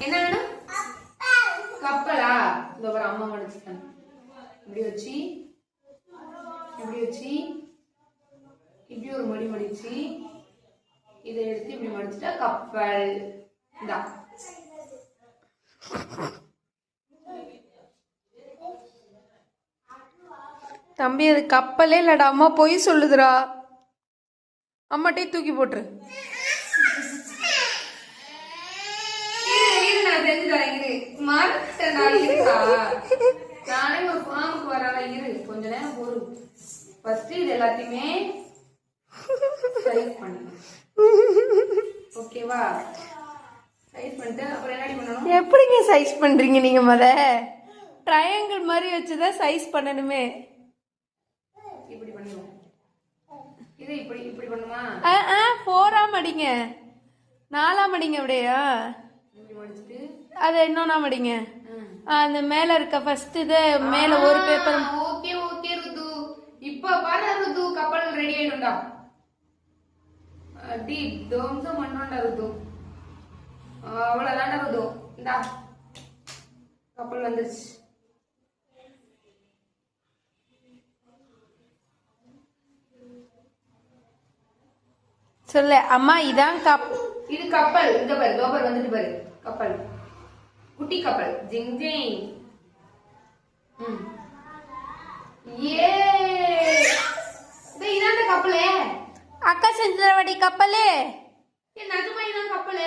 என்ன வேணும்? கப்பலா? இந்த ஒரு அம்மா மடிச்சுட்டாங்க. இப்படி வச்சு இப்படி ஒரு மடி மடிச்சு இதை எடுத்து இப்படி மடிச்சுட்டா கப்பல். இந்தா தம்பி அது கப்பலே இல்லடா, அம்மா பொய் சொல்லுதுடா. அம்மாட்டே தூக்கி போட்டுரு. நான் செஞ்சு தரேன். நானே ஒரு ஃபார்முக்கு வராத இரு, கொஞ்ச நேரம் பொறு. ஃபர்ஸ்ட் இது எல்லாத்தையுமே சைஸ் பண்ணணும். ஓகேவா? சைஸ் பண்ணிட்டு அப்புறம் என்ன பண்ணணும்? எப்படிங்க சைஸ் பண்றீங்க நீங்க? ட்ரையாங்கிள் மாதிரி வச்சுதான் சைஸ் பண்ணணுமே. இப்படி பண்ணுவோம். இது இப்படி இப்படி பண்ணுமா? 4ஆ மடிங்க, 4ஆ மடிங்க. அப்படியா? இப்படி மடிச்சிட்டு அது இன்னொன்னா மடிங்க. அந்த மேல இருக்க ஃபர்ஸ்ட் இது மேல ஒரு பேப்பர். ஓகே ஓகே ருது, இப்ப பாரு ருது, கப்பல் ரெடி ஆயிடும்டா. அடி தோம்சம் பண்ணோம்டா ருது. அவ்வளவுதான்டா ருது. இந்தா கப்பல் வந்துருச்சு. சொல்லு அம்மா, இதான் இது கப்பல். இந்த பாரு, தோபர் வந்துட்டு பாரு. கப்பல், குட்டி கப்பல். ஜிங் ஜிங். ஏ இதான் கப்பலே. அக்கா செஞ்ச வடி கப்பலே. நிஜமா இதான் கப்பலே.